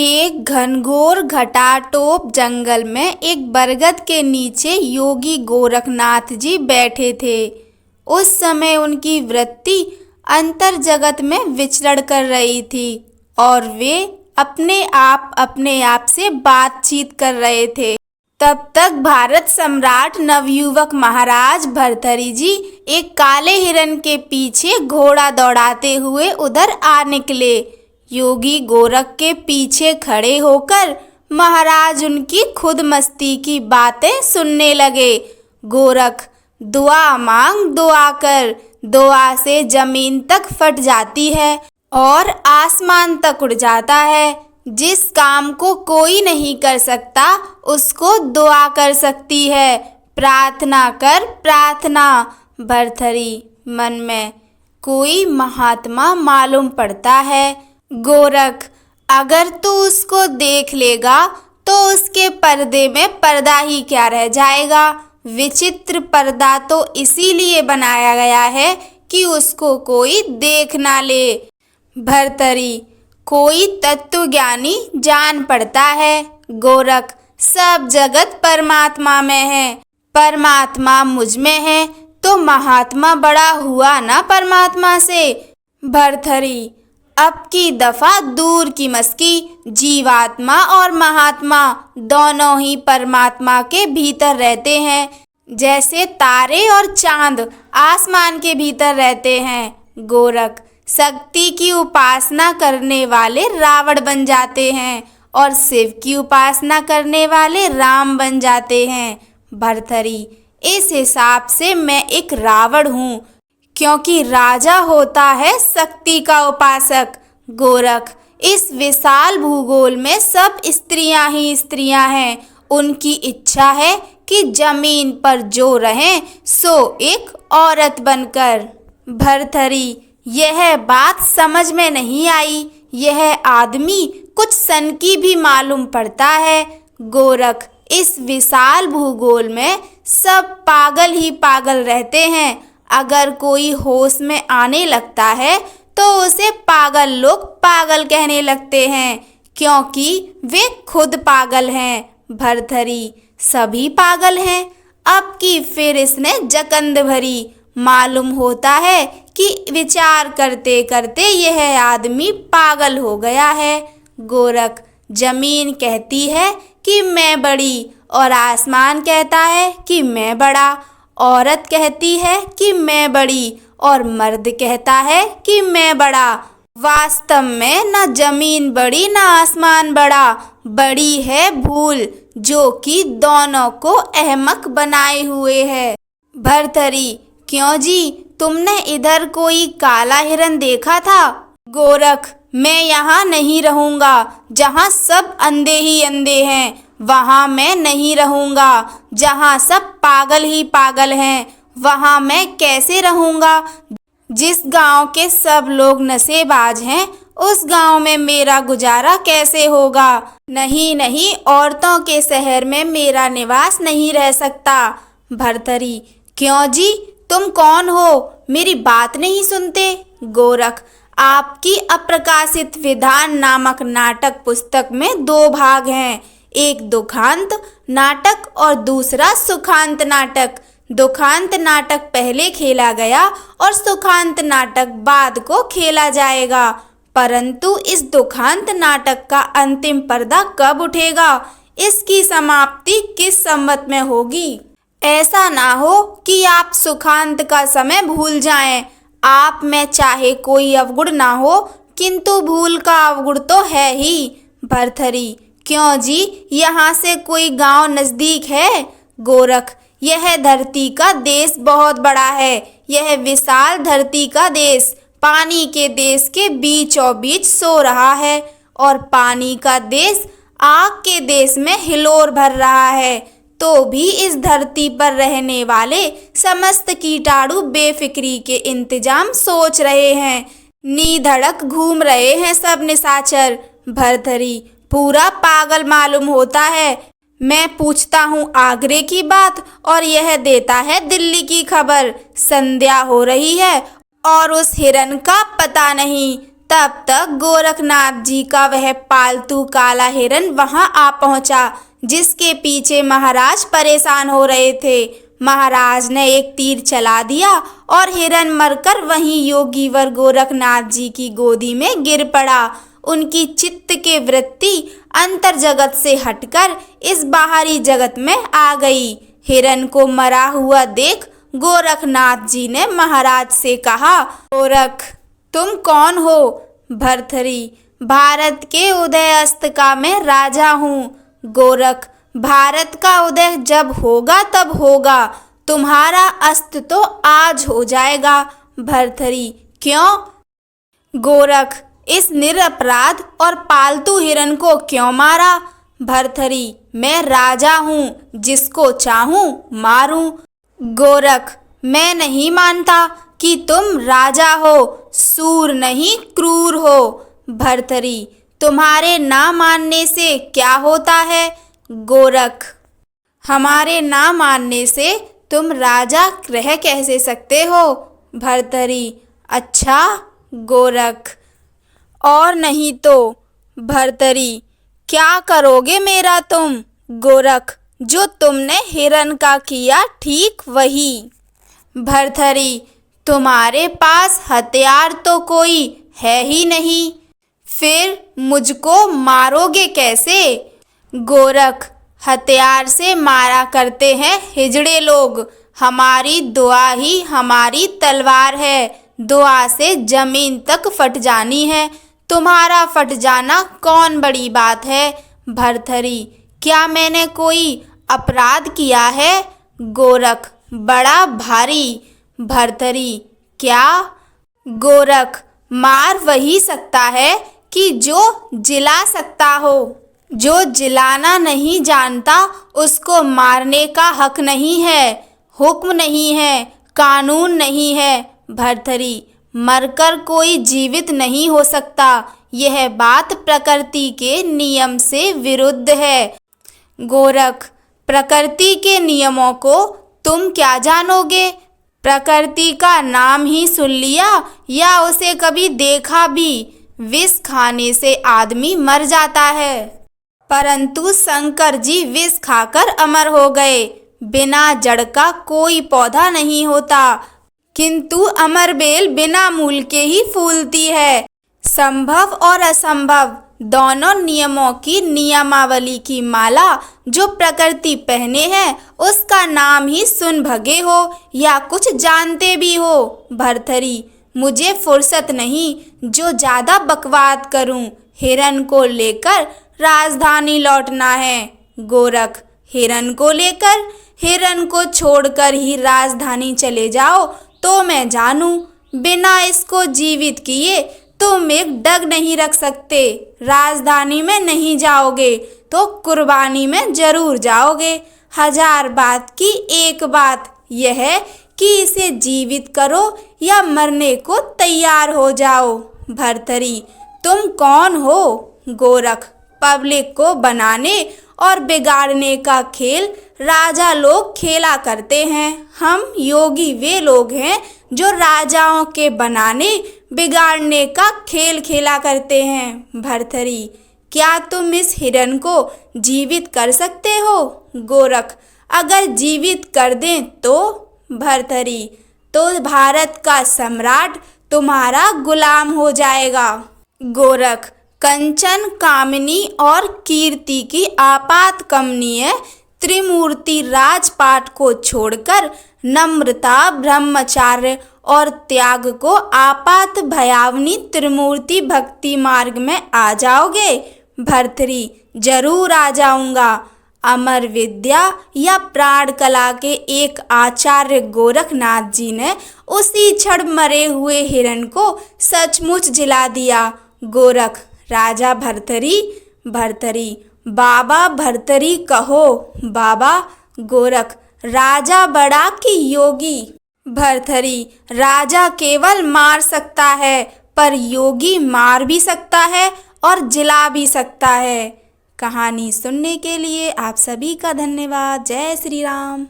एक घनघोर घटाटोप जंगल में एक बरगद के नीचे योगी गोरखनाथ जी बैठे थे। उस समय उनकी वृत्ति अंतर जगत में विचरण कर रही थी और वे अपने आप से बातचीत कर रहे थे। तब तक भारत सम्राट नवयुवक महाराज भर्तृहरि जी एक काले हिरण के पीछे घोड़ा दौड़ाते हुए उधर आ निकले। योगी गोरख के पीछे खड़े होकर महाराज उनकी खुद मस्ती की बातें सुनने लगे। गोरख, दुआ मांग दुआ कर, दुआ से जमीन तक फट जाती है और आसमान तक उड़ जाता है। जिस काम को कोई नहीं कर सकता उसको दुआ कर सकती है। प्रार्थना कर प्रार्थना। भर्तृहरि मन में, कोई महात्मा मालूम पड़ता है। गोरख, अगर तू उसको देख लेगा तो उसके पर्दे में पर्दा ही क्या रह जाएगा। विचित्र पर्दा तो इसीलिए बनाया गया है कि उसको कोई देख ना ले। भर्तृहरि, कोई तत्वज्ञानी जान पड़ता है। गोरख, सब जगत परमात्मा में है। परमात्मा मुझ में है तो महात्मा बड़ा हुआ ना परमात्मा से। भर्तृहरि, अब की दफा दूर की मस्की। जीवात्मा और महात्मा दोनों ही परमात्मा के भीतर रहते हैं, जैसे तारे और चांद आसमान के भीतर रहते हैं। गोरख, शक्ति की उपासना करने वाले रावण बन जाते हैं और शिव की उपासना करने वाले राम बन जाते हैं। भर्तृहरि, इस हिसाब से मैं एक रावण हूँ, क्योंकि राजा होता है शक्ति का उपासक। गोरख, इस विशाल भूगोल में सब स्त्रियां ही स्त्रियां हैं। उनकी इच्छा है कि जमीन पर जो रहें सो एक औरत बनकर। भर्तृहरि, यह बात समझ में नहीं आई। यह आदमी कुछ सनकी भी मालूम पड़ता है। गोरख, इस विशाल भूगोल में सब पागल ही पागल रहते हैं। अगर कोई होश में आने लगता है तो उसे पागल लोग पागल कहने लगते हैं, क्योंकि वे खुद पागल हैं। भर्तृहरि, सभी पागल हैं। अब की फिर इसने जकंद भरी। मालूम होता है कि विचार करते करते यह आदमी पागल हो गया है। गोरख, जमीन कहती है कि मैं बड़ी और आसमान कहता है कि मैं बड़ा। औरत कहती है कि मैं बड़ी और मर्द कहता है कि मैं बड़ा। वास्तव में न जमीन बड़ी न आसमान बड़ा। बड़ी है भूल जो कि दोनों को अहमक बनाए हुए है। भर्तृहरि, क्यों जी, तुमने इधर कोई काला हिरण देखा था? गोरख, मैं यहाँ नहीं रहूँगा। जहाँ सब अंधे ही अंधे हैं वहाँ मैं नहीं रहूँगा। जहाँ सब पागल ही पागल हैं वहाँ मैं कैसे रहूँगा। जिस गांव के सब लोग नशेबाज हैं उस गांव में मेरा गुजारा कैसे होगा। नहीं नहीं, औरतों के शहर में मेरा निवास नहीं रह सकता। भर्तृहरि, क्यों जी, तुम कौन हो? मेरी बात नहीं सुनते? गोरख, आपकी अप्रकाशित विधान नामक नाटक पुस्तक में दो भाग हैं, एक दुखांत नाटक और दूसरा सुखांत नाटक। दुखांत नाटक पहले खेला गया और सुखांत नाटक बाद को खेला जाएगा, परंतु इस दुखांत नाटक का अंतिम पर्दा कब उठेगा, इसकी समाप्ति किस संवत में होगी? ऐसा ना हो कि आप सुखांत का समय भूल जाएं। आप में चाहे कोई अवगुण ना हो, किंतु भूल का अवगुण तो है ही। भर्तृहरि, क्यों जी, यहाँ से कोई गांव नजदीक है? गोरख, यह धरती का देश बहुत बड़ा है। यह विशाल धरती का देश पानी के देश के बीचों बीच सो रहा है और पानी का देश आग के देश में हिलोर भर रहा है। तो भी इस धरती पर रहने वाले समस्त कीटाणु बेफिक्री के इंतजाम सोच रहे हैं। निधड़क घूम रहे हैं सब निशाचर। भर्तृहरि, पूरा पागल मालूम होता है। मैं पूछता हूँ आगरे की बात और यह देता है दिल्ली की खबर। संध्या हो रही है और उस हिरण का पता नहीं। तब तक गोरखनाथ जी का वह पालतू काला हिरन वहां आ पहुंचा, जिसके पीछे महाराज परेशान हो रहे थे। महाराज ने एक तीर चला दिया और हिरन मरकर वहीं योगीवर गोरखनाथ जी की गोदी में गिर पड़ा। उनकी चित्त के वृत्ति अंतर जगत से हटकर इस बाहरी जगत में आ गई। हिरन को मरा हुआ देख गोरखनाथ जी ने महाराज से कहा, गोरख, तुम कौन हो? भर्तृहरि, भारत के उदय अस्त का मैं राजा हूँ। गोरख, भारत का उदय जब होगा तब होगा, तुम्हारा अस्त तो आज हो जाएगा। भर्तृहरि, क्यों? गोरख, इस निरपराध और पालतू हिरन को क्यों मारा? भर्तृहरि, मैं राजा हूँ, जिसको चाहूँ मारूं। गोरख, मैं नहीं मानता कि तुम राजा हो, सूर नहीं क्रूर हो। भर्तृहरि, तुम्हारे ना मानने से क्या होता है? गोरख, हमारे ना मानने से तुम राजा रह कैसे सकते हो? भर्तृहरि, अच्छा। गोरख, और नहीं तो। भर्तृहरि, क्या करोगे मेरा तुम? गोरख, जो तुमने हिरन का किया ठीक वही। भर्तृहरि, तुम्हारे पास हथियार तो कोई है ही नहीं, फिर मुझको मारोगे कैसे? गोरख, हथियार से मारा करते हैं हिजड़े लोग, हमारी दुआ ही हमारी तलवार है। दुआ से जमीन तक फट जानी है, तुम्हारा फट जाना कौन बड़ी बात है? भर्तृहरि, क्या मैंने कोई अपराध किया है? गोरख, बड़ा भारी। भर्तृहरि, क्या? गोरख, मार वही सकता है कि जो जिला सकता हो। जो जिलाना नहीं जानता उसको मारने का हक नहीं है, हुक्म नहीं है, कानून नहीं है। भर्तृहरि, मरकर कोई जीवित नहीं हो सकता, यह बात प्रकृति के नियम से विरुद्ध है। गोरख, प्रकृति के नियमों को तुम क्या जानोगे? प्रकृति का नाम ही सुन लिया या उसे कभी देखा भी? विष खाने से आदमी मर जाता है, परंतु शंकर जी विष खाकर अमर हो गए। बिना जड़ का कोई पौधा नहीं होता, किंतु अमर बेल बिना मूल के ही फूलती है। संभव और असंभव दोनों नियमों की नियमावली की माला जो प्रकृति पहने है, उसका नाम ही सुन भगे हो या कुछ जानते भी हो। भर्तृहरि, मुझे फुर्सत नहीं जो ज्यादा बकवाद करूं। हिरन को लेकर राजधानी लौटना है। गोरख, हिरन को लेकर? हिरन को छोड़कर ही राजधानी चले जाओ तो मैं जानूं, बिना इसको जीवित किए तुम एक डग नहीं रख सकते। राजधानी में नहीं जाओगे तो कुर्बानी में जरूर जाओगे। हजार बात की एक बात यह है कि इसे जीवित करो या मरने को तैयार हो जाओ। भर्तृहरि, तुम कौन हो? गोरख, पब्लिक को बनाने और बिगाड़ने का खेल राजा लोग खेला करते हैं। हम योगी वे लोग हैं जो राजाओं के बनाने बिगाड़ने का खेल खेला करते हैं। भर्तृहरि, क्या तुम इस हिरन को जीवित कर सकते हो? गोरख, अगर जीवित कर दें तो? भर्तृहरि, तो भारत का सम्राट तुम्हारा गुलाम हो जाएगा। गोरख, कंचन, कामिनी और कीर्ति की आपात कमनीय त्रिमूर्ति राजपाट को छोड़कर नम्रता, ब्रह्मचार्य और त्याग को आपात भयावनी त्रिमूर्ति भक्ति मार्ग में आ जाओगे। भर्तृहरि, जरूर आ जाऊंगा। अमर विद्या या प्राण कला के एक आचार्य गोरखनाथ जी ने उसी क्षण मरे हुए हिरन को सचमुच जिला दिया। गोरख, राजा भर्तृहरि? भर्तृहरि, बाबा भर्तृहरि कहो। बाबा? गोरख, राजा बड़ा कि योगी? भर्तृहरि, राजा केवल मार सकता है, पर योगी मार भी सकता है और जिला भी सकता है। कहानी सुनने के लिए आप सभी का धन्यवाद। जय श्री राम।